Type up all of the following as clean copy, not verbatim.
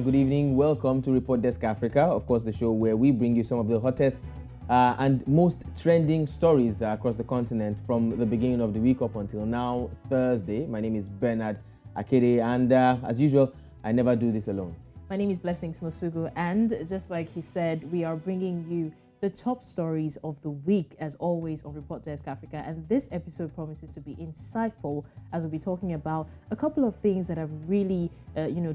good evening. Welcome to Report Dek Africa, of course, the show where we bring you some of the hottest and most trending stories across the continent from the beginning of the week up until now, Thursday. My name is Bernard Akede, and as usual, I never do this alone. My name is Blessings Mosugu, and just like he said, we are bringing you the top stories of the week, as always, on Report Dek Africa. And this episode promises to be insightful, as we'll be talking about a couple of things that have really,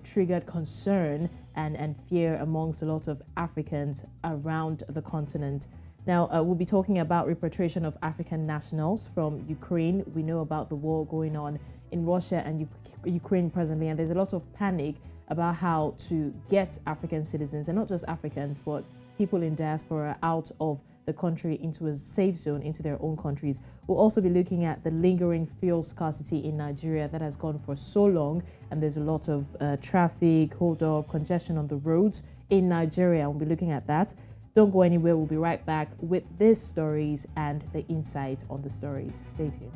triggered concern and fear amongst a lot of Africans around the continent. Now, we'll be talking about repatriation of African nationals from Ukraine. We know about the war going on in Russia and Ukraine presently, and there's a lot of panic about how to get African citizens, and not just Africans, but people in diaspora out of the country into a safe zone, into their own countries. We'll also be looking at the lingering fuel scarcity in Nigeria that has gone for so long, and there's a lot of traffic, hold up, congestion on the roads in Nigeria. We'll be looking at that. Don't go anywhere. We'll be right back with these stories and the insight on the stories. Stay tuned.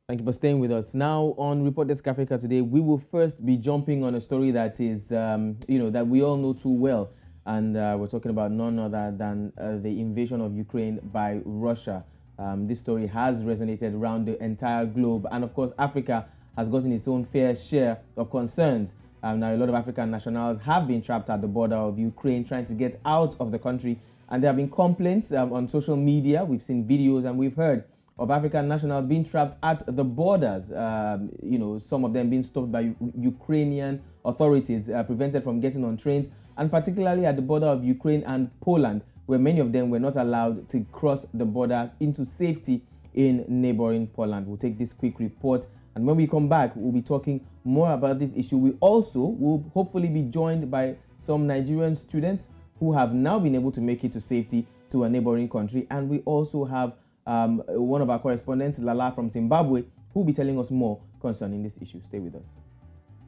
Thank you for staying with us. Now on Report Dek Africa today, we will first be jumping on a story that is, that we all know too well. And we're talking about none other than the invasion of Ukraine by Russia. This story has resonated around the entire globe. And of course, Africa has gotten its own fair share of concerns. Now, a lot of African nationals have been trapped at the border of Ukraine trying to get out of the country. And there have been complaints on social media. We've seen videos and we've heard of African nationals being trapped at the borders, some of them being stopped by Ukrainian authorities, prevented from getting on trains, and particularly at the border of Ukraine and Poland, where many of them were not allowed to cross the border into safety in neighboring Poland. We'll take this quick report, and when we come back, we'll be talking more about this issue. We also will hopefully be joined by some Nigerian students who have now been able to make it to safety to a neighboring country, and we also have one of our correspondents, Lala from Zimbabwe, who will be telling us more concerning this issue. Stay with us.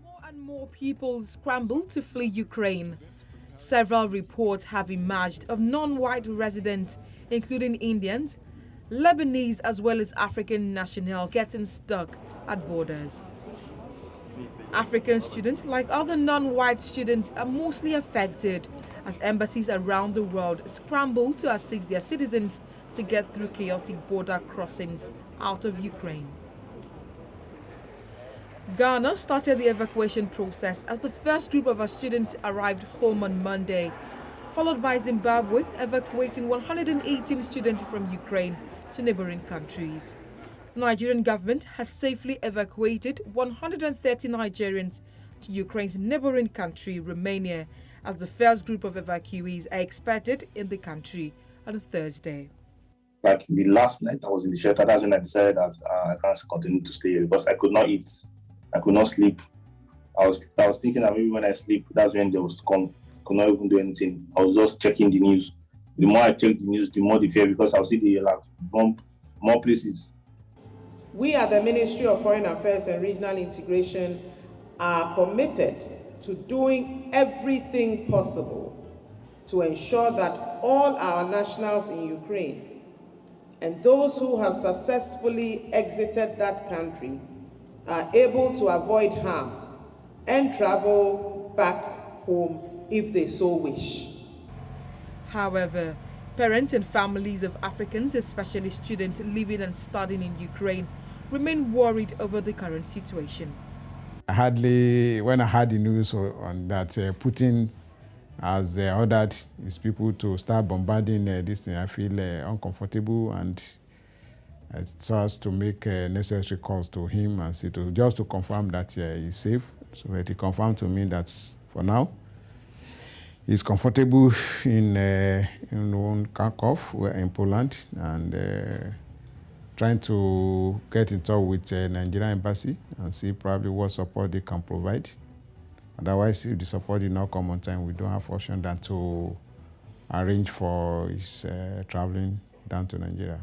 More and more people scramble to flee Ukraine. Several reports have emerged of non-white residents, including Indians, Lebanese, as well as African nationals getting stuck at borders. African students, like other non-white students, are mostly affected as embassies around the world scramble to assist their citizens to get through chaotic border crossings out of Ukraine. Ghana started the evacuation process as the first group of our students arrived home on Monday, followed by Zimbabwe evacuating 118 students from Ukraine to neighboring countries. The Nigerian government has safely evacuated 130 Nigerians to Ukraine's neighboring country, Romania, as the first group of evacuees are expected in the country on Thursday. Like the last night I was in the shelter, that's when I decided that I can't continue to stay here because I could not eat, I could not sleep. I was thinking that maybe when I sleep, that's when they was to come. Could not even do anything. I was just checking the news. The more I check the news, the more the fear, because I'll see the bomb more places. We at the Ministry of Foreign Affairs and Regional Integration are committed to doing everything possible to ensure that all our nationals in Ukraine and those who have successfully exited that country are able to avoid harm and travel back home if they so wish. However, parents and families of Africans, especially students living and studying in Ukraine, remain worried over the current situation. When I heard the news on that Putin has ordered his people to start bombarding this thing, I feel uncomfortable, and it starts to make necessary calls to him and see just to confirm that he's safe. So that he confirmed to me that for now he's comfortable in Kharkov, in Poland, and trying to get in touch with the Nigerian embassy and see probably what support they can provide Otherwise, if the support did not come on time, we don't have option than to arrange for his traveling down to Nigeria.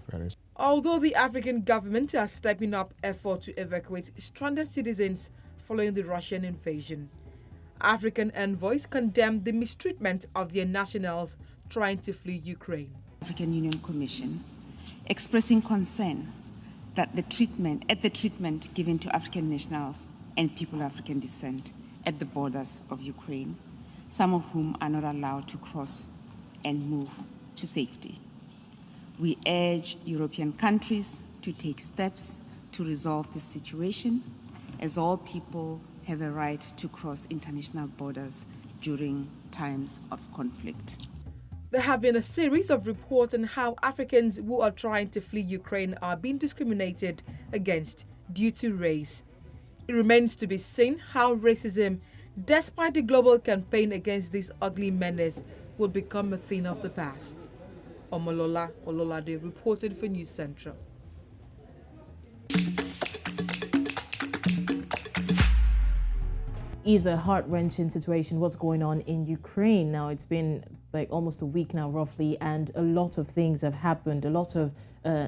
Although the African government are stepping up effort to evacuate stranded citizens following the Russian invasion, African envoys condemned the mistreatment of their nationals trying to flee Ukraine. African Union Commission expressing concern that the treatment given to African nationals and people of African descent at the borders of Ukraine, some of whom are not allowed to cross and move to safety. We urge European countries to take steps to resolve this situation, as all people have a right to cross international borders during times of conflict. There have been a series of reports on how Africans who are trying to flee Ukraine are being discriminated against due to race. It remains to be seen how racism, despite the global campaign against this ugly menace, will become a thing of the past. Omolola Ololade reported for News Central. Is a heart-wrenching situation what's going on in Ukraine now. It's been like almost a week now roughly, and a lot of things have happened. A lot of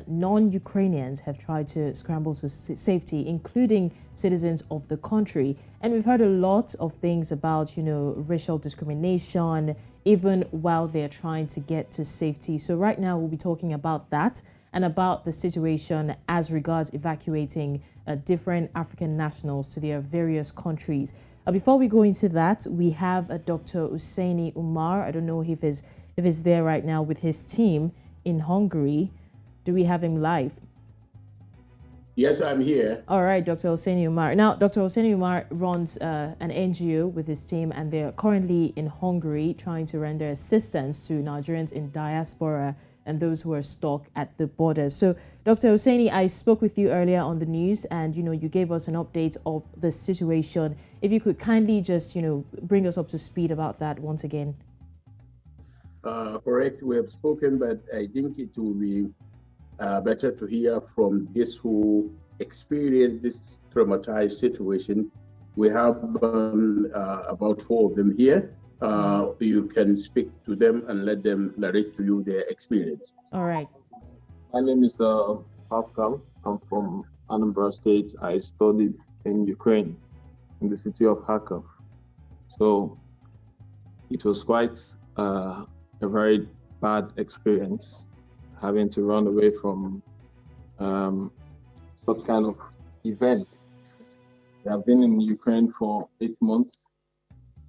non-Ukrainians have tried to scramble to safety, including citizens of the country. And we've heard a lot of things about, racial discrimination, even while they're trying to get to safety. So right now we'll be talking about that and about the situation as regards evacuating different African nationals to their various countries. Before we go into that, we have Dr. Hussaini Umar. I don't know if he's there right now with his team in Hungary. Do we have him live? Yes, I'm here. All right, Dr. Hussaini Umar. Now, Dr. Hussaini Umar runs an NGO with his team, and they're currently in Hungary trying to render assistance to Nigerians in diaspora and those who are stuck at the borders. So, Dr. Hussaini, I spoke with you earlier on the news, and you gave us an update of the situation. If you could kindly just bring us up to speed about that once again. Correct. We have spoken, but I think it will be better to hear from those who experienced this traumatized situation. We have about 4 of them here. You can speak to them and let them narrate to you their experience. All right. My name is Pascal. I'm from Anambra State. I studied in Ukraine, in the city of Kharkov. So it was quite a very bad experience, having to run away from such kind of events. I have been in Ukraine for 8 months,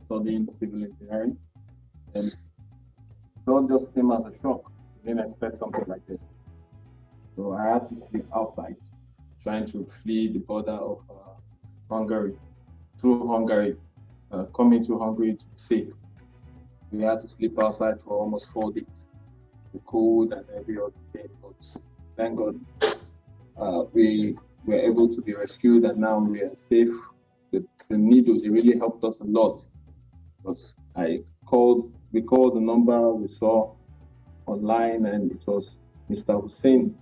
studying civil engineering, and it all just came as a shock. I didn't expect something like this. So I had to sleep outside, trying to flee the border of Hungary, through Hungary, coming to Hungary to be safe. We had to sleep outside for almost 4 days, the cold and every other thing. But thank God, we were able to be rescued, and now we are safe. With the needles, it really helped us a lot. But we called the number we saw online, and it was Mr. Hussein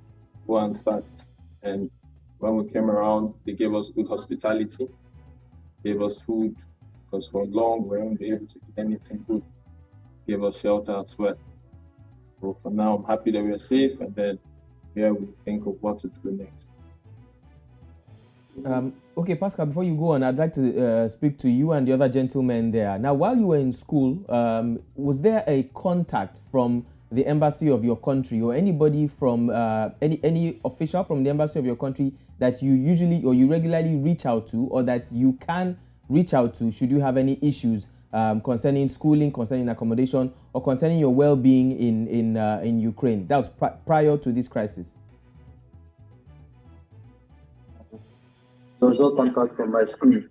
who answered. And when we came around, they gave us good hospitality, gave us food, because for long we weren't able to eat anything good, gave us shelter as well. So for now, I'm happy that we are safe, and then we think of what to do next. Okay, Pascal, before you go on, I'd like to speak to you and the other gentlemen there. Now, while you were in school, was there a contact from the embassy of your country or anybody from any official from the embassy of your country that you usually or you regularly reach out to, or that you can reach out to should you have any issues concerning schooling, concerning accommodation, or concerning your well-being in Ukraine? That was prior to this crisis. There was no contact from my school.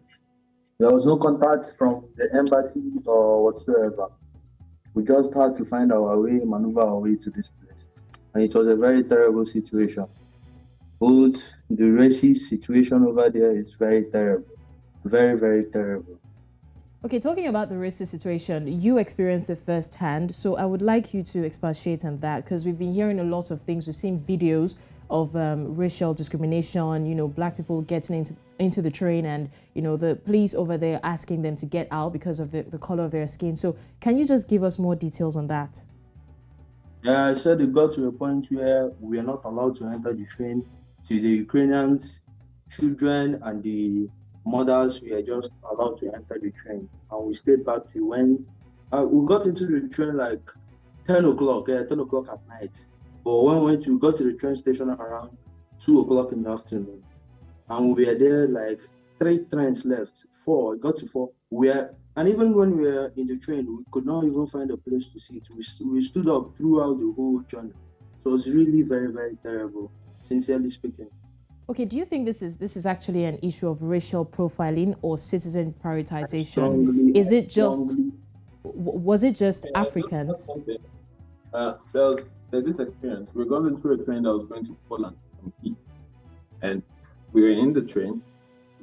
There was no contact from the embassy or whatsoever. We just had to find our way, maneuver our way to this place. And it was a very terrible situation. Both the racist situation over there is very terrible. Very, very terrible. Okay, talking about the racist situation, you experienced it firsthand. So I would like you to expatiate on that, because we've been hearing a lot of things. We've seen videos of racial discrimination, black people getting into the train, and the police over there asking them to get out because of the color of their skin. So can you just give us more details on that? Yeah, I said it got to a point where we are not allowed to enter the train. To the Ukrainians, children and the mothers, we are just allowed to enter the train. And we stayed back till when we got into the train like 10 o'clock, 10 o'clock at night. But when we got to the train station around 2 o'clock in the afternoon, and we were there like 3 trains left, 4, it got to 4. And even when we were in the train, we could not even find a place to sit. We stood up throughout the whole journey. So it was really very, very terrible, sincerely speaking. Okay, do you think this is actually an issue of racial profiling or citizen prioritization? Strongly, Was it just Africans? There's this experience. We got into a train that was going to Poland from Kyiv, and we were in the train.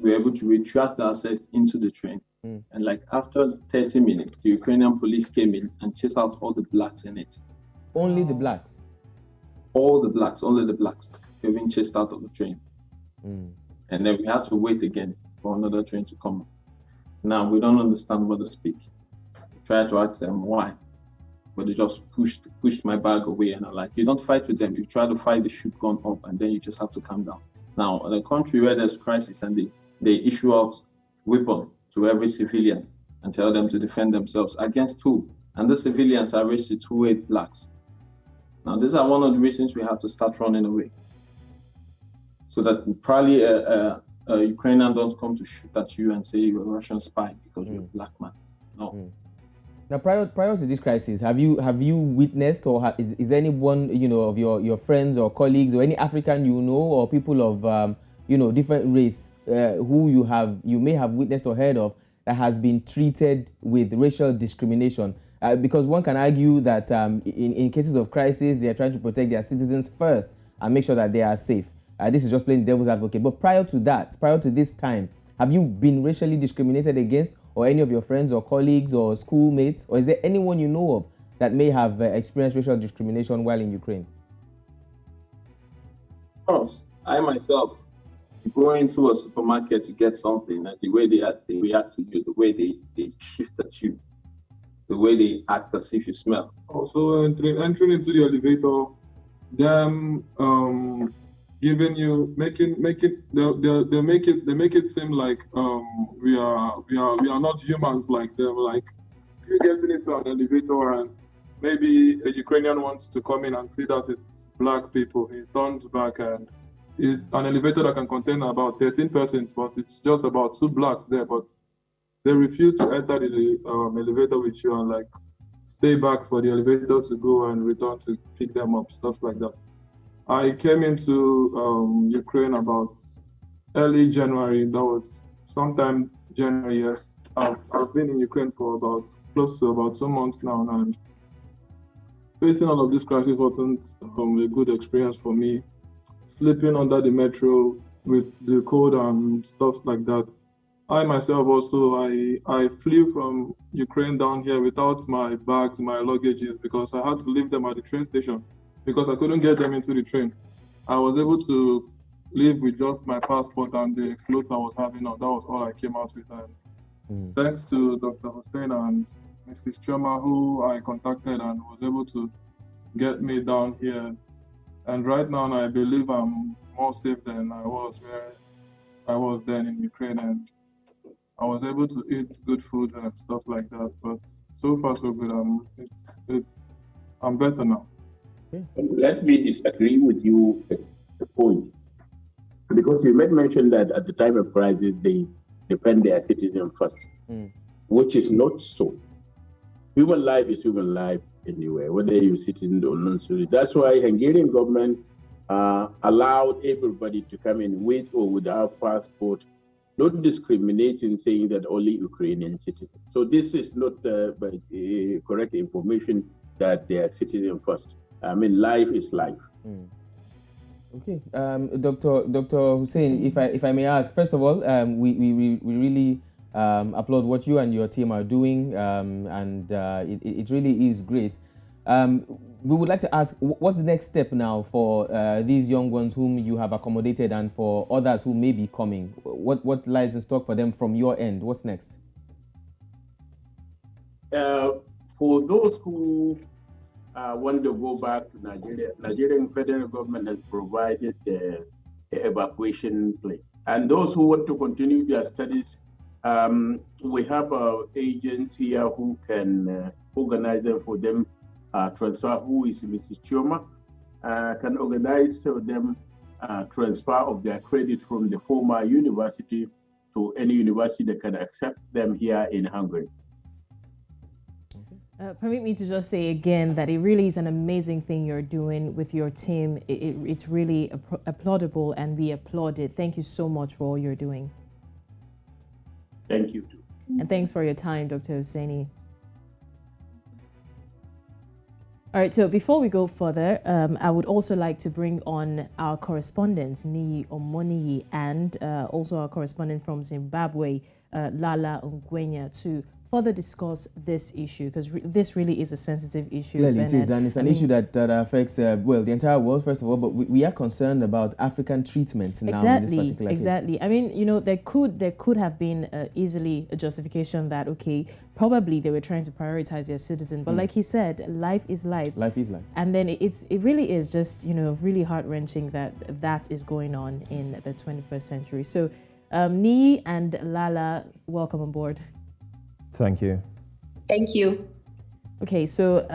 We were able to retract ourselves into the train. And like after 30 minutes, the Ukrainian police came in and chased out all the blacks in it. Only the blacks? All the blacks, only the blacks. They've been chased out of the train. And then we had to wait again for another train to come. Now we don't understand what they speak. We tried to ask them why, but they just pushed my bag away, and I'm like, you don't fight with them. You try to fight, they shoot gun up, and then you just have to calm down. Now, in a country where there's crisis and they issue out weapons to every civilian and tell them to defend themselves against who? And the civilians are racist who hate blacks. Now, these are one of the reasons we had to start running away. So that probably a Ukrainian don't come to shoot at you and say you're a Russian spy because you're a black man. No. Now, prior to this crisis, have you witnessed, or is there anyone of your friends or colleagues or any African or people of different race who you may have witnessed or heard of that has been treated with racial discrimination? Because one can argue that in cases of crisis, they are trying to protect their citizens first and make sure that they are safe. This is just playing devil's advocate. But prior to this time, have you been racially discriminated against, or any of your friends or colleagues or schoolmates, or is there anyone you know of that may have experienced racial discrimination while in Ukraine? Of course, I myself, go into a supermarket to get something, and the way they react to you, the way they shift at you, the way they act as if you smell. Also, entering into the elevator, them giving you they make it seem like we are not humans like them. Like you getting into an elevator and maybe a Ukrainian wants to come in and see that it's black people. He turns back and it's an elevator that can contain about 13 persons, but it's just about 2 blacks there. But they refuse to enter the elevator with you and like stay back for the elevator to go and return to pick them up, stuff like that. I came into Ukraine about early January. That was sometime January, yes. I've been in Ukraine for close to about 2 months now, and facing all of this crisis wasn't a good experience for me. Sleeping under the metro with the cold and stuff like that. I myself also, I flew from Ukraine down here without my bags, my luggages, because I had to leave them at the train station because I couldn't get them into the train. I was able to leave with just my passport and the clothes I was having on. That was all I came out with. And thanks to Dr. Hussein and Mrs. Choma, who I contacted and was able to get me down here. And right now, I believe I'm more safe than I was where I was then in Ukraine. And I was able to eat good food and stuff like that. But so far, so good. I'm better now. Let me disagree with you at the point. Because you made mention that at the time of crisis, they defend their citizens first, which is not so. Human life is human life anywhere, whether you're citizen or non-citizen. That's why Hungarian government allowed everybody to come in with or without passport, not discriminating, saying that only Ukrainian citizens. So this is not correct information that they are citizen first. I mean, life is life. Okay, Dr. Hussein, if I may ask, first of all, we really applaud what you and your team are doing, and it really is great. we would like to ask, what's the next step now for these young ones whom you have accommodated and for others who may be coming? What lies in stock for them from your end? What's next? For those who want to go back to Nigeria, Nigerian federal government has provided the evacuation plan. And those who want to continue their studies, we have agents here who can organize them for them. Transfer, who is Mrs. Chioma, can organize for them transfer of their credit from the former university to any university that can accept them here in Hungary. Permit me to just say again that it really is an amazing thing you're doing with your team. It's really applaudable, and we applaud it. Thank you so much for all you're doing. Thank you. And thanks for your time, Dr. Hussaini. All right, so before we go further, I would also like to bring on our correspondents, Niyi Omoniyi, and also our correspondent from Zimbabwe, Lala Ongwenya, to further discuss this issue, because this really is a sensitive issue. Clearly it is, and it's an issue that affects, well, the entire world, first of all, but we are concerned about African treatment now in this particular case. Exactly. I mean, you know, there could have been easily a justification that, okay, probably they were trying to prioritize their citizen, but like he said, life is life. Life is life. And then it really is just, you know, really heart-wrenching that is going on in the 21st century. So, Niyi and Lala, welcome on board. Thank you. Thank you. Okay, so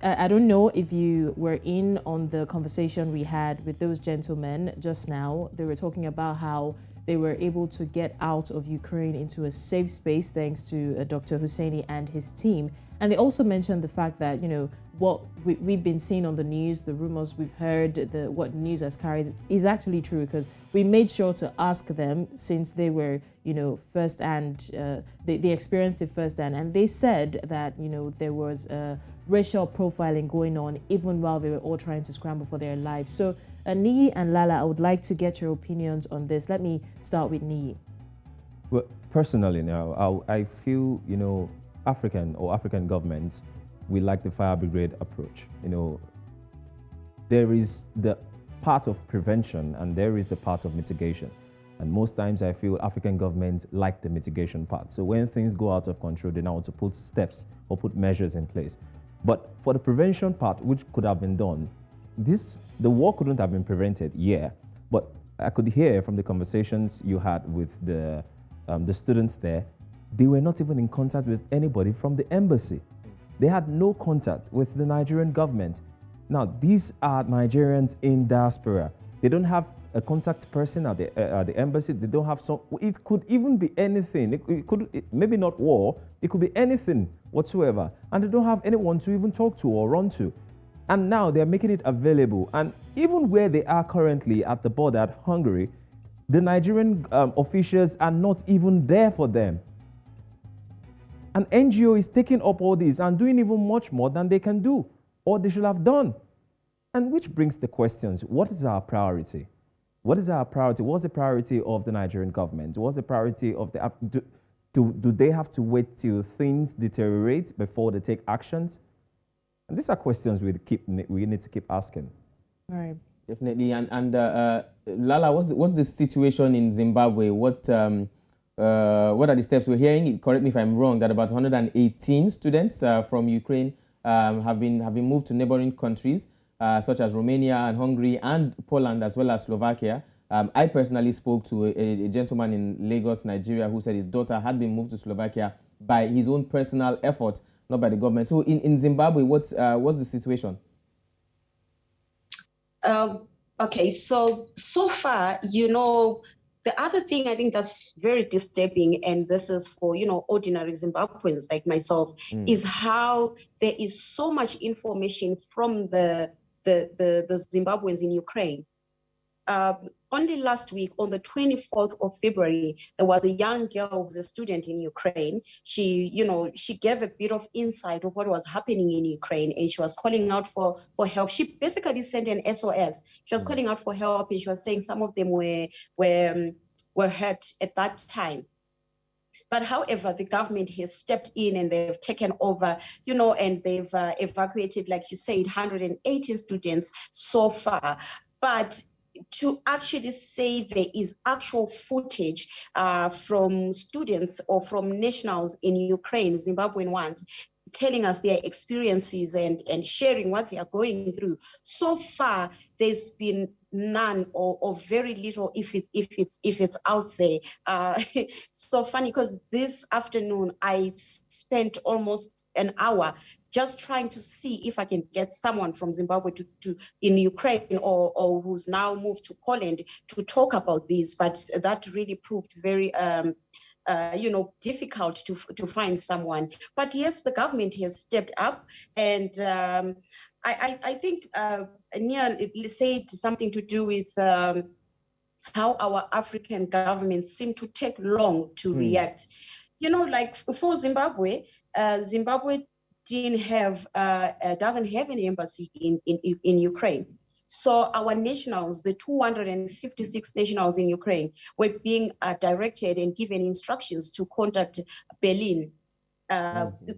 I don't know if you were in on the conversation we had with those gentlemen just now. They were talking about how they were able to get out of Ukraine into a safe space thanks to Dr. Hussaini and his team. And they also mentioned the fact that, you know, what we've been seeing on the news, the rumors we've heard, what news has carried is actually true, because we made sure to ask them, since they were, you know, firsthand, they experienced it firsthand, and they said that, you know, there was racial profiling going on even while they were all trying to scramble for their lives. So Niyi and Lala, I would like to get your opinions on this. Let me start with Niyi. Well, personally now, I feel, you know, African governments, we like the fire brigade approach. You know, there is the part of prevention and there is the part of mitigation. And most times I feel African governments like the mitigation part. So when things go out of control, they now want to put steps or put measures in place. But for the prevention part, which could have been done, the war couldn't have been prevented, yeah. But I could hear from the conversations you had with the students there, they were not even in contact with anybody from the embassy. They had no contact with the Nigerian government. Now, these are Nigerians in diaspora. They don't have a contact person at the embassy. They don't have some. It could even be anything. Maybe not war. It could be anything whatsoever. And they don't have anyone to even talk to or run to. And now they're making it available. And even where they are currently at the border at Hungary, the Nigerian officials are not even there for them. An NGO is taking up all this and doing even much more than they can do, or they should have done. And which brings the questions, what is our priority? What is our priority? What's the priority of the Nigerian government? What's the priority of do they have to wait till things deteriorate before they take actions? And these are questions we need to keep asking. All right. Definitely. And Lala, what's the situation in Zimbabwe? What are the steps we're hearing? Correct me if I'm wrong, that about 118 students from Ukraine have been moved to neighboring countries such as Romania and Hungary and Poland, as well as Slovakia. I personally spoke to a gentleman in Lagos, Nigeria, who said his daughter had been moved to Slovakia by his own personal effort, not by the government. So in Zimbabwe, what's the situation? Okay, so far, you know, the other thing I think that's very disturbing, and this is for, you know, ordinary Zimbabweans like myself, is how there is so much information from the Zimbabweans in Ukraine. Only last week, on the 24th of February, there was a young girl who was a student in Ukraine. She, you know, she gave a bit of insight of what was happening in Ukraine, and she was calling out for help. She basically sent an SOS. She was calling out for help, and she was saying some of them were hurt at that time. But however, the government has stepped in and they've taken over, you know, and they've evacuated, like you said, 180 students so far. But to actually say there is actual footage from students or from nationals in Ukraine, Zimbabwean ones, telling us their experiences and sharing what they are going through. So far, there's been none or very little if it's out there. So funny because this afternoon I spent almost an hour just trying to see if I can get someone from Zimbabwe to in Ukraine or who's now moved to Poland to talk about this, but that really proved very difficult to find someone. But yes, the government has stepped up, and I think Nia said something to do with how our African governments seem to take long to react. You know, like for Zimbabwe, Zimbabwe doesn't have an embassy in Ukraine. So our nationals, the 256 nationals in Ukraine, were being directed and given instructions to contact Berlin.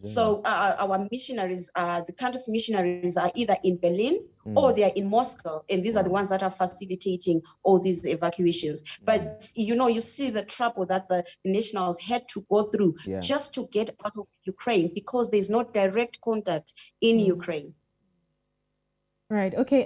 So our missionaries, the country's missionaries are either in Berlin or they are in Moscow, and these are the ones that are facilitating all these evacuations. But you see the trouble that the nationals had to go through just to get out of Ukraine because there's no direct contact in Ukraine. Right. Okay.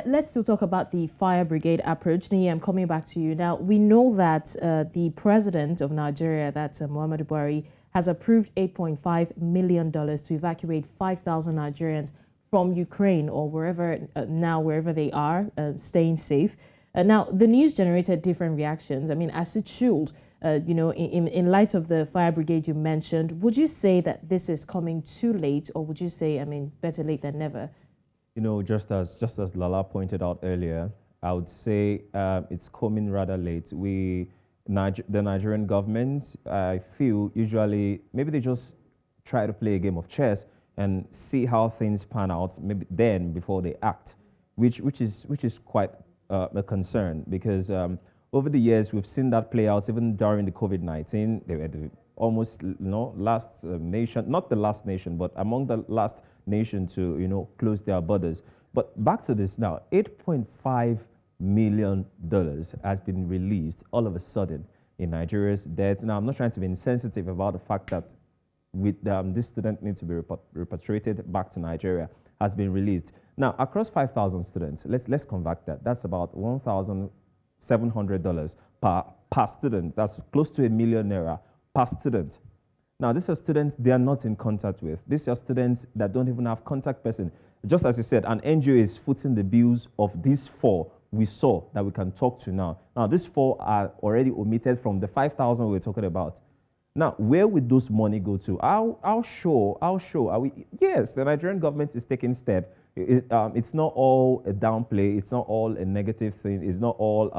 Let's still talk about the fire brigade approach. Nia, I'm coming back to you now. We know that the president of Nigeria, that's Muhammadu Buhari, has approved $8.5 million to evacuate 5,000 Nigerians from Ukraine or wherever they are, staying safe. Now, the news generated different reactions. I mean, as it should, in light of the fire brigade you mentioned, would you say that this is coming too late, or would you say, better late than never? Just as Lala pointed out earlier, I would say it's coming rather late. The Nigerian government, I feel, usually maybe they just try to play a game of chess and see how things pan out, maybe then before they act, which is quite a concern, because over the years we've seen that play out. Even during the COVID-19, they were almost last nation, not the last nation, but among the last nation to close their borders. But back to this now, $8.5 million has been released all of a sudden in Nigeria's debt. Now, I'm not trying to be insensitive about the fact that this student needs to be repatriated back to Nigeria, has been released. Now, across 5,000 students, let's convert that. That's about $1,700 per student. That's close to ₦1 million per student. Now, these are students they are not in contact with. These are students that don't even have contact person. Just as you said, an NGO is footing the bills of these 4 we saw that we can talk to now. Now, these 4 are already omitted from the 5,000 we were talking about. Now, where would those money go to? How sure are we? Yes, the Nigerian government is taking steps. It's not all a downplay. It's not all a negative thing. It's not all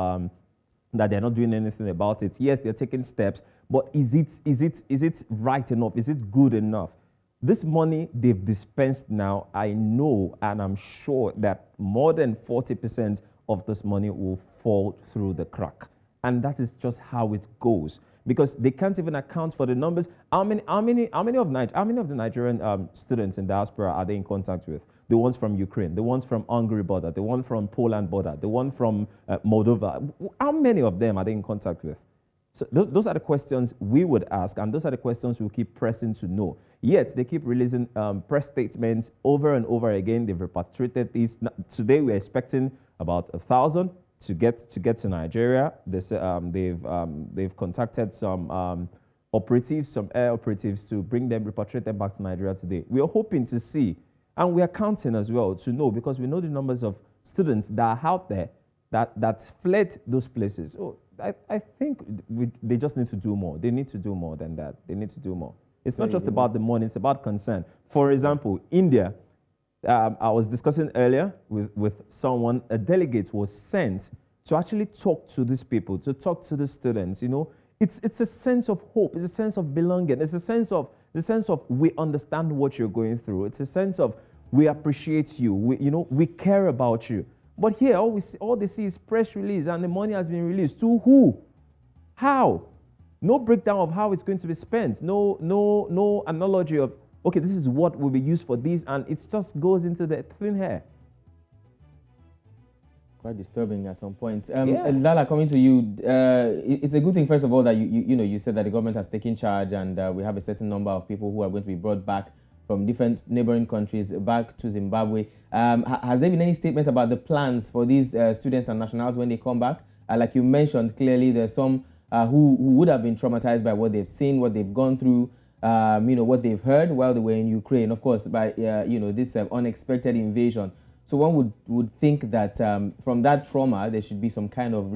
that they're not doing anything about it. Yes, they're taking steps, but is it right enough? Is it good enough? This money they've dispensed now, I know and I'm sure that more than 40% of this money will fall through the crack. And that is just how it goes, because they can't even account for the numbers. How many of the Nigerian students in diaspora are they in contact with? The ones from Ukraine, the ones from Hungary border, the one from Poland border, the one from Moldova. How many of them are they in contact with? So those are the questions we would ask, and those are the questions we'll keep pressing to know. Yet they keep releasing press statements over and over again. They've repatriated these. Today we're expecting about 1,000 to get to Nigeria. They've contacted some operatives, some air operatives, to bring them, repatriate them back to Nigeria today. We are hoping to see, and we are counting as well to know, because we know the numbers of students that are out there that fled those places. Oh, I think they just need to do more. They need to do more than that. They need to do more. It's not just about the money, it's about concern. For example, India, I was discussing earlier with someone, a delegate was sent to actually talk to these people, to talk to the students. It's a sense of hope, it's a sense of belonging, it's a sense of we understand what you're going through. It's a sense of we appreciate you, we care about you. But here, all they see is press release, and the money has been released. To who? How? No breakdown of how it's going to be spent. No analogy of, okay, this is what will be used for this, and it just goes into the thin air. Quite disturbing at some point. Yeah. Lala, coming to you, it's a good thing, first of all, that you said that the government has taken charge, and we have a certain number of people who are going to be brought back from different neighboring countries back to Zimbabwe. Has there been any statement about the plans for these students and nationals when they come back? Like you mentioned, clearly there's some who would have been traumatized by what they've seen, what they've gone through, what they've heard while they were in Ukraine, of course, by this unexpected invasion. So one would think that from that trauma, there should be some kind of,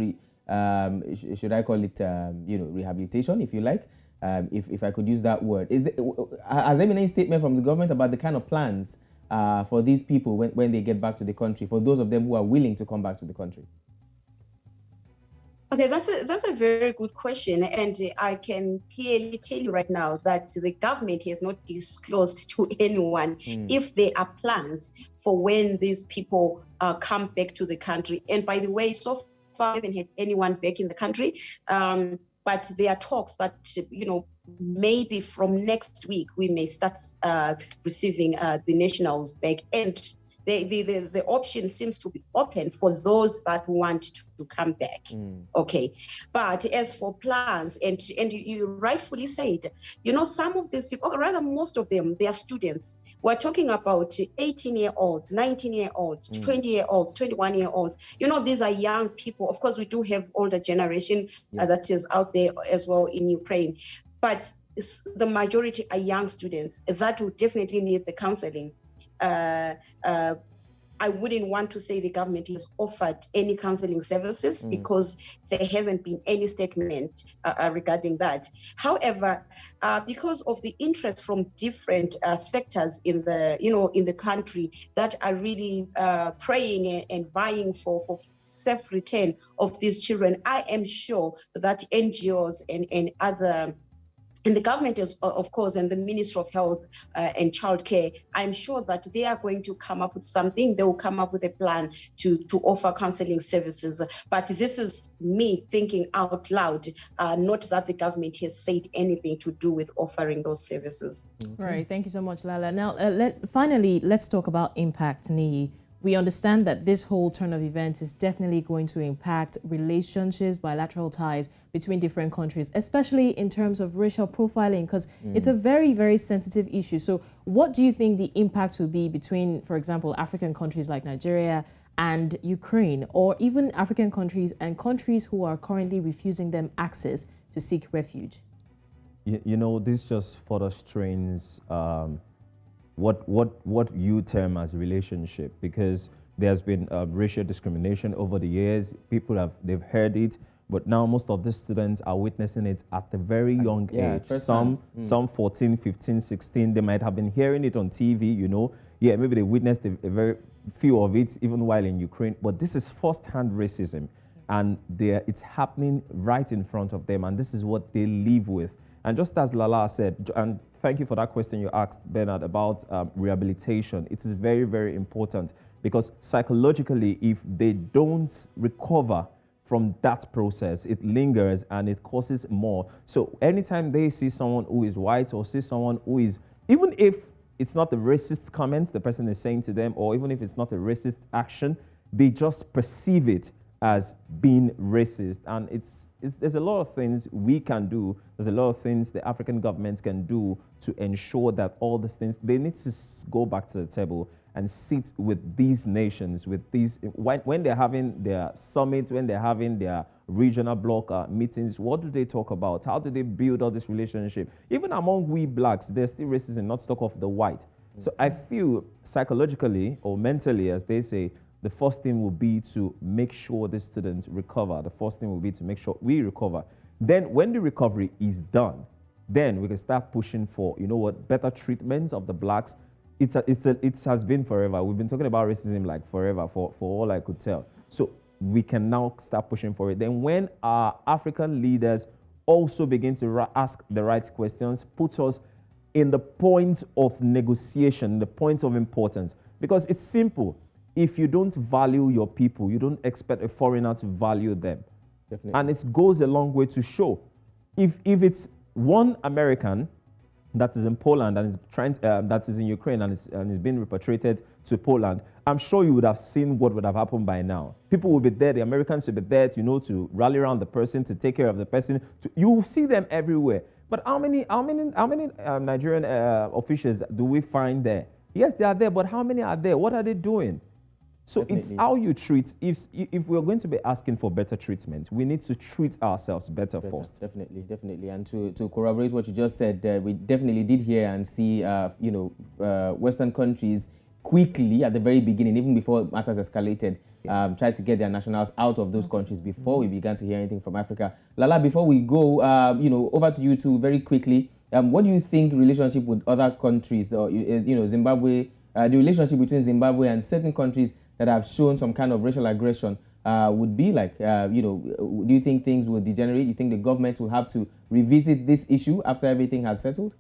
should I call it, rehabilitation, if you like, if I could use that word. Has there been any statement from the government about the kind of plans for these people when they get back to the country, for those of them who are willing to come back to the country? Okay, that's a very good question, and I can clearly tell you right now that the government has not disclosed to anyone if there are plans for when these people come back to the country. And by the way, so far I haven't had anyone back in the country, but there are talks that maybe from next week we may start receiving the nationals back, and the option seems to be open for those that want to come back. Okay, but as for plans, and you rightfully said, some of these people, or rather most of them, they are students. We're talking about 18-year-olds, 19-year-olds, 20-year-olds, 21-year-olds. These are young people. Of course, we do have older generation that is out there as well in Ukraine, but the majority are young students that will definitely need the counseling. I wouldn't want to say the government has offered any counseling services because there hasn't been any statement regarding that. However, because of the interest from different sectors in the country that are really praying and vying for safe return of these children, I am sure that NGOs and other. And the government is, of course, and the Ministry of Health and Childcare, I'm sure that they are going to come up with something. They will come up with a plan to offer counseling services. But this is me thinking out loud, not that the government has said anything to do with offering those services. Right. Thank you so much, Lala. Now, finally, let's talk about impact, Nii. We understand that this whole turn of events is definitely going to impact relationships, bilateral ties between different countries, especially in terms of racial profiling, because it's a very, very sensitive issue. So what do you think the impact will be between, for example, African countries like Nigeria and Ukraine, or even African countries and countries who are currently refusing them access to seek refuge? This just further strains what you term as relationship, because there's been racial discrimination over the years. They've heard it, but now most of the students are witnessing it at a very young age. Some 14, 15, 16, they might have been hearing it on TV, maybe they witnessed a very few of it even while in Ukraine, but this is first-hand racism, and it's happening right in front of them, and this is what they live with. And just as Lala said, and thank you for that question you asked, Bernard, about rehabilitation. It is very, very important, because psychologically, if they don't recover from that process, it lingers and it causes more. So anytime they see someone who is white, or see someone who is, even if it's not the racist comments the person is saying to them, or even if it's not a racist action, they just perceive it as being racist. And there's a lot of things we can do. There's a lot of things the African governments can do to ensure that all these things, they need to go back to the table and sit with these nations, with these, when they're having their summits, when they're having their regional bloc meetings, what do they talk about? How do they build all this relationship? Even among we blacks, there's still racism, not to talk of the white. So I feel psychologically or mentally, as they say, the first thing will be to make sure the students recover. The first thing will be to make sure we recover. Then when the recovery is done, then we can start pushing for, better treatments of the blacks. It has been forever. We've been talking about racism like forever, for all I could tell. So we can now start pushing for it. Then when our African leaders also begin to ask the right questions, put us in the point of negotiation, the point of importance. Because it's simple. If you don't value your people, you don't expect a foreigner to value them. Definitely. And it goes a long way to show. if it's one American that is in Poland and is trying that is in Ukraine and is being repatriated to Poland, I'm sure you would have seen what would have happened by now. People would be there, the Americans would be there to, to rally around the person, to take care of the person. You will see them everywhere. But how many Nigerian officials do we find there? Yes, they are there, but how many are there? What are they doing? So It's how you treat. If we're going to be asking for better treatment, we need to treat ourselves better first. Definitely. And to corroborate what you just said, we definitely did hear and see, Western countries quickly at the very beginning, even before matters escalated, tried to get their nationals out of those countries before we began to hear anything from Africa. Lala, before we go, over to you two very quickly. What do you think relationship with other countries, or Zimbabwe, the relationship between Zimbabwe and certain countries that have shown some kind of racial aggression would be like? Do you think things will degenerate? Do you think the government will have to revisit this issue after everything has settled?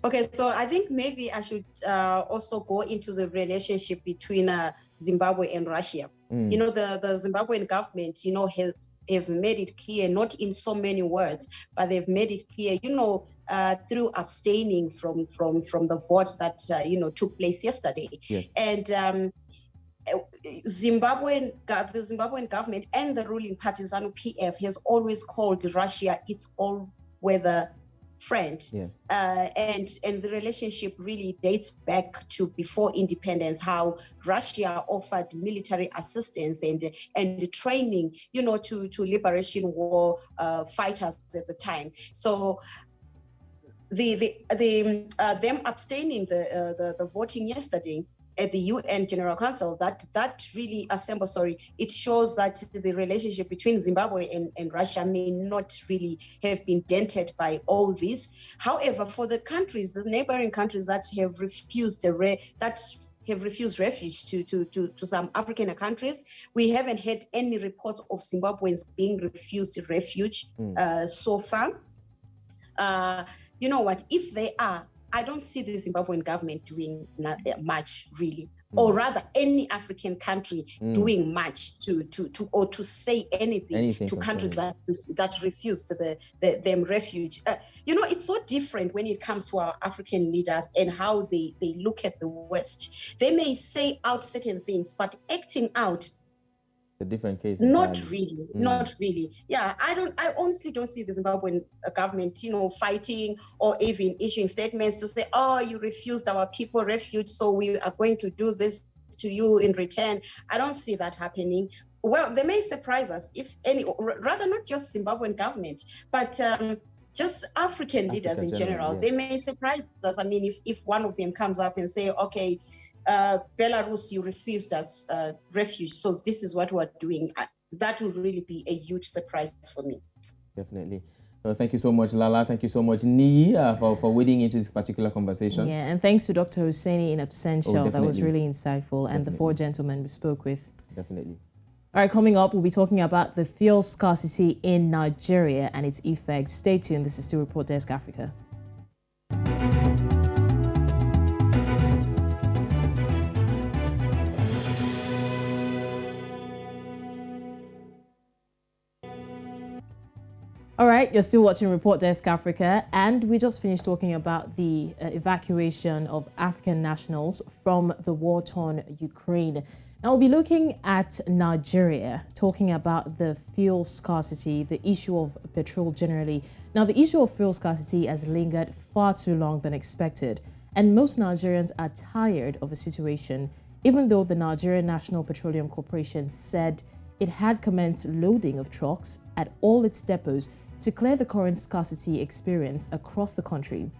Okay, so I think maybe I should also go into the relationship between Zimbabwe and Russia. The Zimbabwean government, has made it clear, not in so many words, but they've made it clear, through abstaining from the vote that took place yesterday. Yes. And the Zimbabwean government and the ruling party ZANU-PF has always called Russia its all-weather friend. Yes. And the relationship really dates back to before independence, how Russia offered military assistance and training, to liberation war fighters at the time. So them abstaining the voting yesterday at the UN General Council, that really it shows that the relationship between Zimbabwe and Russia may not really have been dented by all this. However, for the neighboring countries that have refused refuge to some African countries, we haven't had any reports of Zimbabweans being refused refuge so far. You know what? If they are, I don't see the Zimbabwean government doing much, really, or rather, any African country doing much to say anything to countries that refuse them refuge. It's so different when it comes to our African leaders and how they look at the West. They may say out certain things, but acting out, a different case. Not really. Yeah, I honestly don't see the Zimbabwean government, fighting or even issuing statements to say, oh, you refused our people refuge, so we are going to do this to you in return. I don't see that happening. Well, they may surprise us, if any, rather not just Zimbabwean government, but just African leaders in general. Yes. They may surprise us. I mean, if one of them comes up and say, okay, Belarus, you refused us refuge, so this is what we're doing. That would really be a huge surprise for me. Definitely. Well, thank you so much, Lala. Thank you so much, Nii, for wading into this particular conversation. Yeah, and thanks to Dr. Hussaini in absentia. That was really insightful. And the four gentlemen we spoke with. Definitely. All right, coming up, we'll be talking about the fuel scarcity in Nigeria and its effects. Stay tuned. This is still Report Desk Africa. All right, you're still watching Report Desk Africa, and we just finished talking about the evacuation of African nationals from the war-torn Ukraine. Now we'll be looking at Nigeria, talking about the fuel scarcity, the issue of petrol generally. Now, the issue of fuel scarcity has lingered far too long than expected, and most Nigerians are tired of the situation, even though the Nigerian National Petroleum Corporation said it had commenced loading of trucks at all its depots to clear the current scarcity experienced across the country.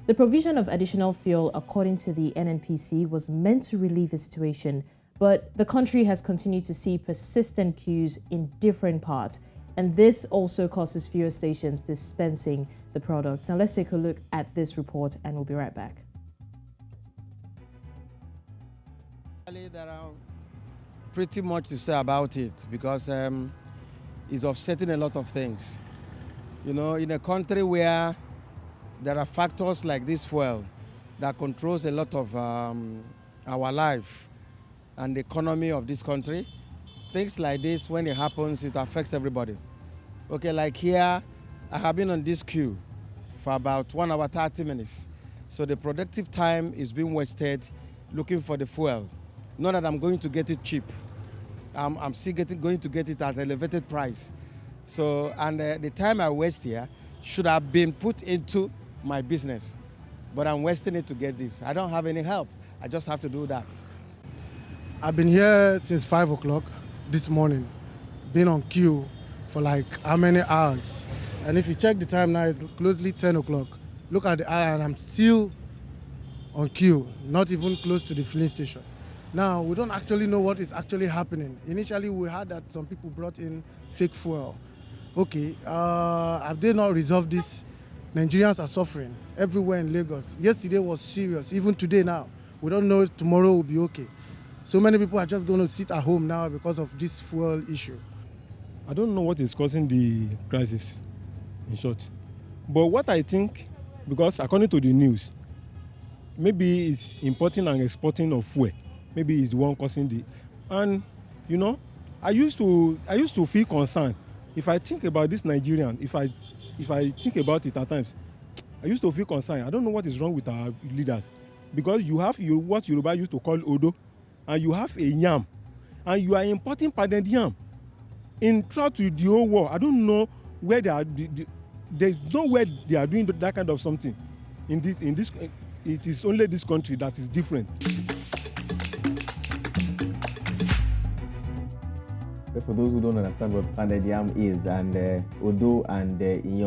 The provision of additional fuel, according to the NNPC, was meant to relieve the situation, but the country has continued to see persistent queues in different parts, and this also causes fuel stations dispensing the product. Now let's take a look at this report and we'll be right back. There are pretty much to say about it because it's offsetting a lot of things. In a country where there are factors like this fuel that controls a lot of our life and the economy of this country, things like this, when it happens, it affects everybody. Okay, like here, I have been on this queue for about 1 hour, 30 minutes. So the productive time is being wasted looking for the fuel. Not that I'm going to get it cheap. I'm still going to get it at an elevated price. So, and the time I waste here should have been put into my business. But I'm wasting it to get this. I don't have any help. I just have to do that. I've been here since 5 o'clock this morning. Been on queue for like how many hours? And if you check the time now, it's closely 10 o'clock. Look at the hour and I'm still on queue, not even close to the filling station. Now, we don't actually know what is actually happening. Initially, we heard that some people brought in fake fuel. Okay, have they not resolved this? Nigerians are suffering everywhere in Lagos. Yesterday was serious, even today now. We don't know if tomorrow will be okay. So many people are just going to sit at home now because of this fuel issue. I don't know what is causing the crisis, in short. But what I think, because according to the news, maybe it's importing and exporting of fuel. Maybe it's the one causing the... And, you know, I used to feel concerned. If I think about this Nigerian, if I think about it at times, I used to feel concerned. I don't know what is wrong with our leaders. Because you have what Yoruba used to call Odo, and you have a yam, and you are importing pounded yam. Throughout the whole world, I don't know where they are. There's nowhere they are doing that kind of something. In this, it is only this country that is different. For those who don't understand what pounded yam is, and Odo and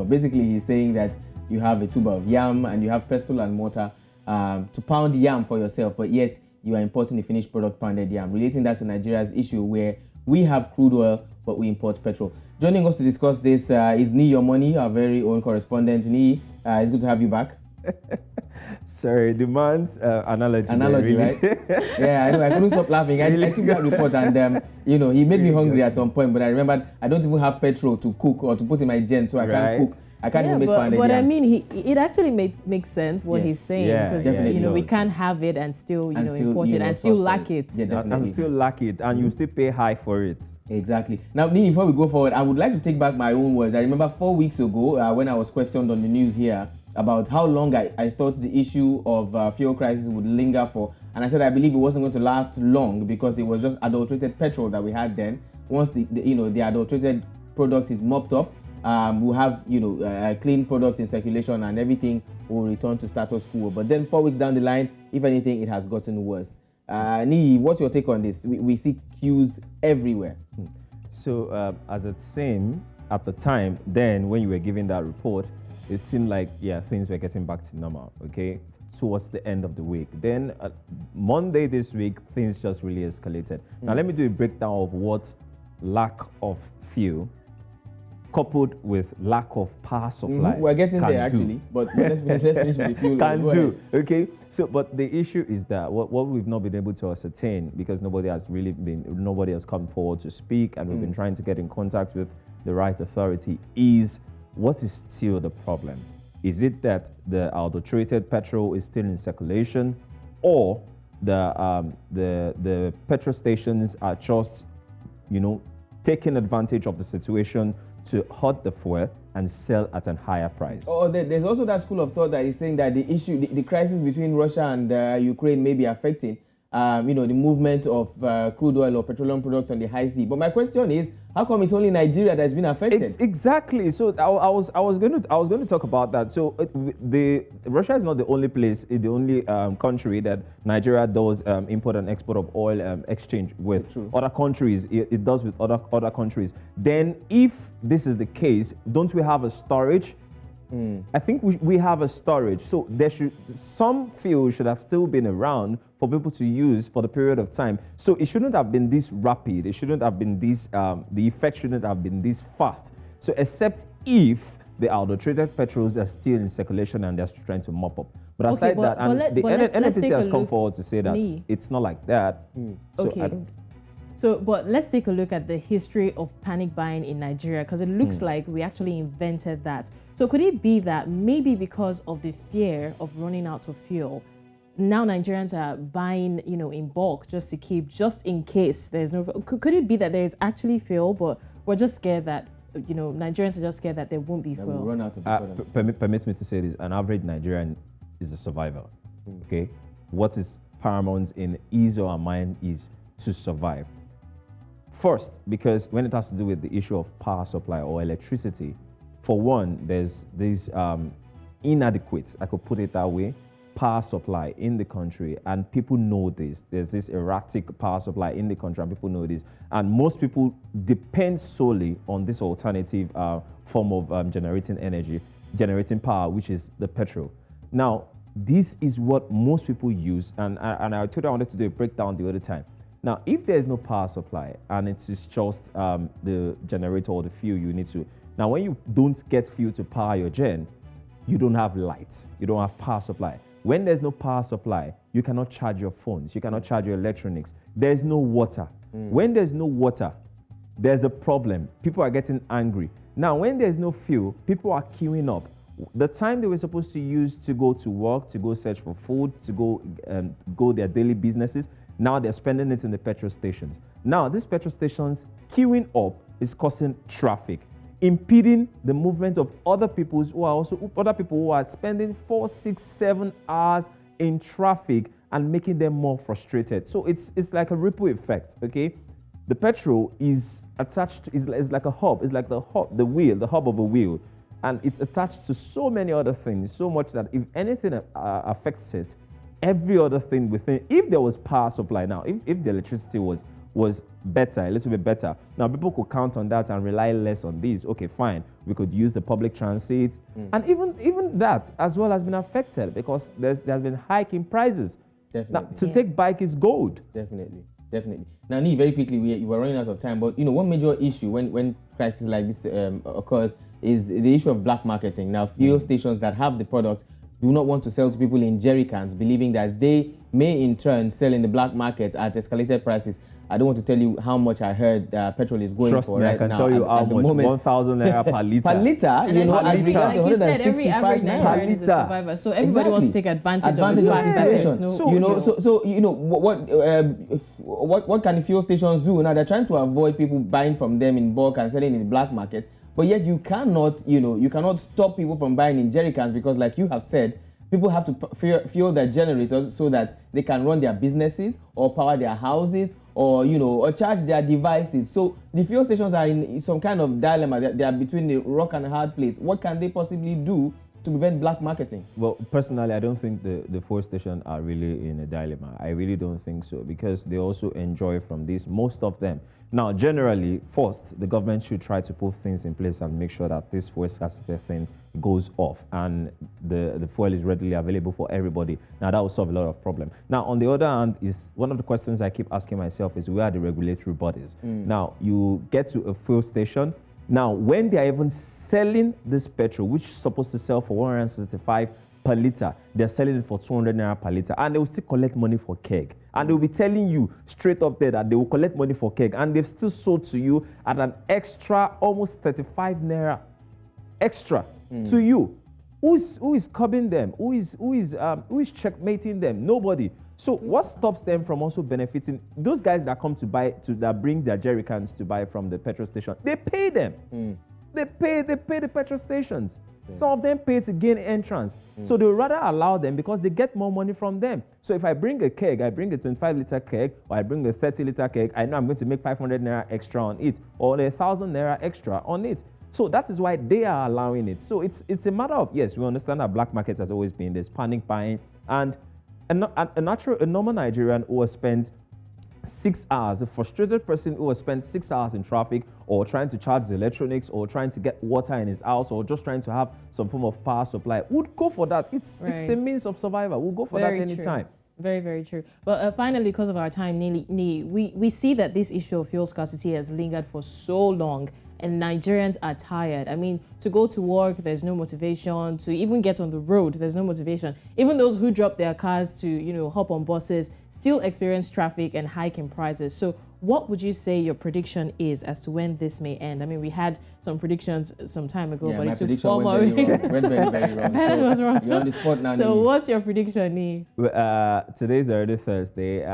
basically he's saying that you have a tuber of yam and you have pestle and mortar to pound yam for yourself, but yet you are importing the finished product pounded yam, relating that to Nigeria's issue where we have crude oil but we import petrol. Joining us to discuss this is Ni Your Money, our very own correspondent. Ni, it's good to have you back. Sorry, demands analogy. Analogy, really. right? Yeah, I know. I couldn't stop laughing. I took that report and, he made me hungry at some point, but I remembered I don't even have petrol to cook or to put in my gen, so I can't cook. I can't even make pounded But yam. I mean, it actually makes sense what he's saying, because we can't have it and still, import it and still lack it. Yeah, definitely. And still lack it, and you still pay high for it. Exactly. Now, Nini, before we go forward, I would like to take back my own words. I remember 4 weeks ago when I was questioned on the news here about how long I thought the issue of fuel crisis would linger for. And I said I believe it wasn't going to last long because it was just adulterated petrol that we had then. Once the adulterated product is mopped up, we'll have a clean product in circulation and everything will return to status quo. But then 4 weeks down the line, if anything, it has gotten worse. Nii, what's your take on this? We see queues everywhere. So as it seemed at the time, then when you were giving that report, it seemed like, things were getting back to normal, okay, towards the end of the week. Then Monday this week, things just really escalated. Now, let me do a breakdown of what lack of fuel coupled with lack of power supply. We're getting there, actually, but let's finish with the fuel. Can do, okay? So, but the issue is that what we've not been able to ascertain, because nobody has come forward to speak, and we've been trying to get in contact with the right authority, is what is still the problem? Is it that the adulterated petrol is still in circulation, or the petrol stations are just, taking advantage of the situation to hoard the fuel and sell at a higher price? There's also that school of thought that is saying that the crisis between Russia and Ukraine may be affecting, the movement of crude oil or petroleum products on the high sea. But my question is, how come it's only Nigeria that's been affected? Exactly. So I was going to talk about that. So Russia is not the only place, the only country that Nigeria does import and export of oil exchange with. True. Other countries. It does with other countries. Then, if this is the case, don't we have a storage? I think we have a storage, so some fuel should have still been around for people to use for the period of time. So it shouldn't have been this rapid. It shouldn't have been this. The effect shouldn't have been this fast. So except if the adulterated petrols are still in circulation and they're trying to mop up. But aside that, the NNPC has come forward to say that it's not like that. But let's take a look at the history of panic buying in Nigeria, because it looks like we actually invented that. So could it be that maybe because of the fear of running out of fuel, now Nigerians are buying, in bulk just in case there's no... Could it be that there's actually fuel, but we're just scared that Nigerians are just scared that there won't be That fuel. will run out of Permit me to say this: an average Nigerian is a survivor. Okay, what is paramount in his or her mind is to survive. First, because when it has to do with the issue of power supply or electricity, for one, there's this inadequate, I could put it that way, power supply in the country, and people know this. There's this erratic power supply in the country, and people know this. And most people depend solely on this alternative form of generating power, which is the petrol. Now, this is what most people use, and I told you I wanted to do a breakdown the other time. Now, if there's no power supply and it is just the generator or the fuel you need to. Now, when you don't get fuel to power your gen, you don't have lights, you don't have power supply. When there's no power supply, you cannot charge your phones, you cannot charge your electronics. There's no water. When there's no water, there's a problem. People are getting angry. Now, when there's no fuel, people are queuing up. The time they were supposed to use to go to work, to go search for food, to go their daily businesses, now they're spending it in the petrol stations. Now, these petrol stations queuing up is causing traffic, impeding the movement of other people who are spending 4, 6, 7 hours in traffic and making them more frustrated. So it's like a ripple effect, okay? The petrol is attached, is like a hub, it's like the hub of a wheel. And it's attached to so many other things, so much that if anything affects it, every other thing within, if there was power supply now, if the electricity was better, a little bit better, now people could count on that and rely less on these. Okay, fine, we could use the public transit, and even that as well has been affected because there's been hiking prices. Definitely. Now, to take bike is gold. Definitely. Now, Nee, very quickly, we're running out of time, but one major issue when crisis like this occurs is the issue of black marketing. Now, fuel stations that have the product do not want to sell to people in jerry cans, believing that they may in turn sell in the black market at escalated prices. I don't want to tell you how much I heard petrol is going for right now. I can tell you how much, 1,000 naira per liter. Per liter, as regards like you said, every average Nigerian is a survivor. So everybody wants to take advantage of the fact that there's no what can the fuel stations do? Now, they're trying to avoid people buying from them in bulk and selling in the black market. But yet you cannot stop people from buying in jerry cans because, like you have said, people have to fuel their generators so that they can run their businesses or power their houses or charge their devices. So the fuel stations are in some kind of dilemma. They are between the rock and a hard place. What can they possibly do to prevent black marketing? Well, personally, I don't think the fuel stations are really in a dilemma. I really don't think so because they also enjoy from this, most of them. Now, generally, first, the government should try to put things in place and make sure that this fuel scarcity thing goes off and the fuel is readily available for everybody. Now, that will solve a lot of problems. Now, on the other hand, is one of the questions I keep asking myself is where are the regulatory bodies? Now, you get to a fuel station. Now, when they are even selling this petrol, which is supposed to sell for 165 per liter, they're selling it for 200 naira per liter, and they will still collect money for keg. And they'll be telling you straight up there that they will collect money for keg, and they've still sold to you at an extra, almost 35 naira extra to you. Who is curbing them? Who is checkmating them? Nobody. So what stops them from also benefiting? Those guys that come that bring their jerry cans to buy from the petrol station, they pay them. They pay the petrol stations. Some of them pay to gain entrance. So they would rather allow them because they get more money from them. So if I bring a keg, I bring a 25-liter keg, or I bring a 30-liter keg, I know I'm going to make 500 naira extra on it, or 1,000 naira extra on it. So that is why they are allowing it. So it's a matter of, yes, we understand that black market has always been, there's panic buying, and a normal Nigerian who has spent 6 hours, a frustrated person who has spent 6 hours in traffic or trying to charge the electronics or trying to get water in his house or just trying to have some form of power supply would go for that. It's a means of survival. We'll go for that anytime. Very, very true. But finally, because of our time, we see that this issue of fuel scarcity has lingered for so long and Nigerians are tired. I mean, to go to work, there's no motivation. To even get on the road, there's no motivation. Even those who drop their cars to, hop on buses still experience traffic and hike in prices. So what would you say your prediction is as to when this may end? I mean, we had some predictions some time ago, but it took 4 more weeks. Went very, very wrong. It was wrong. You're on the spot now. So what's your prediction, Nee? Today's already Thursday.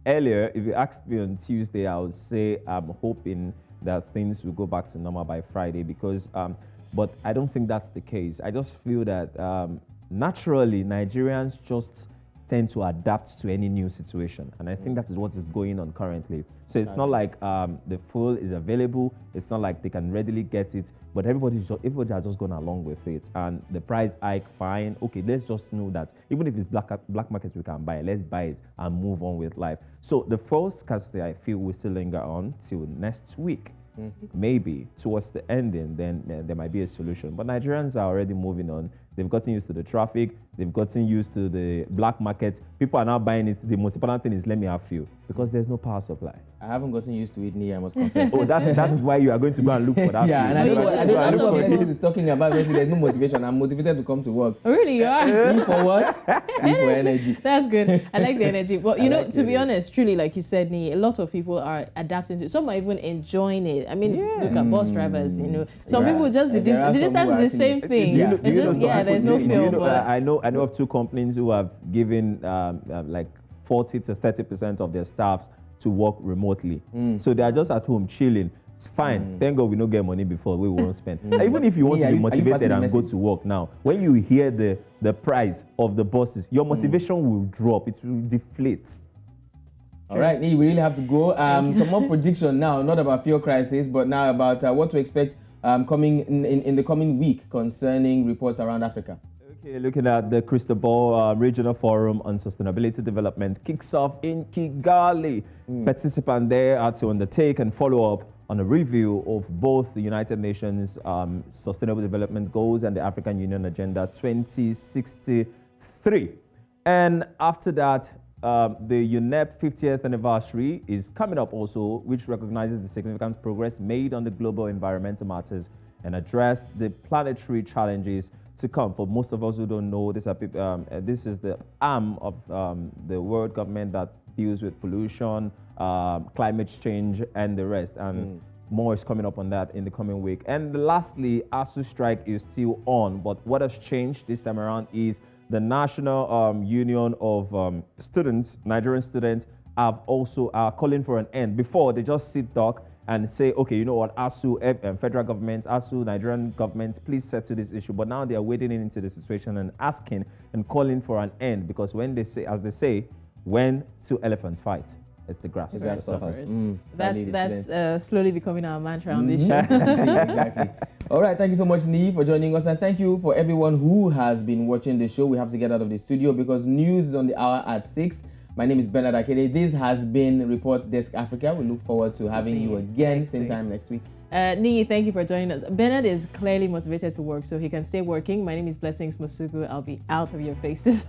Earlier, if you asked me on Tuesday, I would say I'm hoping that things will go back to normal by Friday because, but I don't think that's the case. I just feel that naturally Nigerians just tend to adapt to any new situation. And I think that is what is going on currently. So it's not like the fuel is available. It's not like they can readily get it, but everybody are just going along with it. And the price hike, fine. Okay, let's just know that even if it's black market we can buy, let's buy it and move on with life. So the fuel scarcity, I feel, will still linger on till next week. Maybe towards the ending, then there might be a solution. But Nigerians are already moving on. They've gotten used to the traffic. They've gotten used to the black market. People are now buying it. The most important thing is let me have fuel because there's no power supply. I haven't gotten used to it, I must confess. Oh, that's why you are going to go and look for that. Yeah, fuel. and I don't know what Akede is talking about. Basically, there's no motivation. I'm motivated to come to work. Oh, really, you are? E for what? E for energy. That's good. I like the energy. But you know, like to be honest, truly, like you said, a lot of people are adapting to it. Some are even enjoying it. I mean, look at bus drivers. You know, some people just the distance is the same thing. There's no fuel. I know of two companies who have given like 40 to 30% of their staff to work remotely. So they are just at home chilling. It's fine. Thank God we don't get money before we won't spend. Even if you want to be motivated and go to work now, when you hear the price of the buses, your motivation will drop. It will deflate. All right, we really have to go. Some more prediction now, not about fuel crisis, but now about what to expect coming in the coming week concerning reports around Africa. Okay, looking at the Crystal Ball Regional Forum on Sustainability Development kicks off in Kigali. Participants there are to undertake and follow up on a review of both the United Nations Sustainable Development Goals and the African Union Agenda 2063. And after that, the UNEP 50th anniversary is coming up also, which recognizes the significant progress made on the global environmental matters and address the planetary challenges to come. For most of us who don't know, this is the arm of the world government that deals with pollution, climate change, and the rest. And more is coming up on that in the coming week. And lastly, ASU strike is still on, but what has changed this time around is the National Union of Students, Nigerian students, are calling for an end. Before, they just sit back and say, okay, you know what, ASU, federal government, ASU, Nigerian government, please settle this issue. But now they are wading into the situation and asking and calling for an end, because when they say, as they say, when two elephants fight, it's the grass. The grass suffers. That's slowly becoming our mantra on this show. Exactly. All right, thank you so much, Nee, for joining us, and thank you for everyone who has been watching the show. We have to get out of the studio because news is on the hour at 6. My name is Bernard Akede. This has been Report Desk Africa. We look forward to having you again same time next week. Nee, thank you for joining us. Bernard is clearly motivated to work, so he can stay working. My name is Blessings Mosugu. I'll be out of your faces.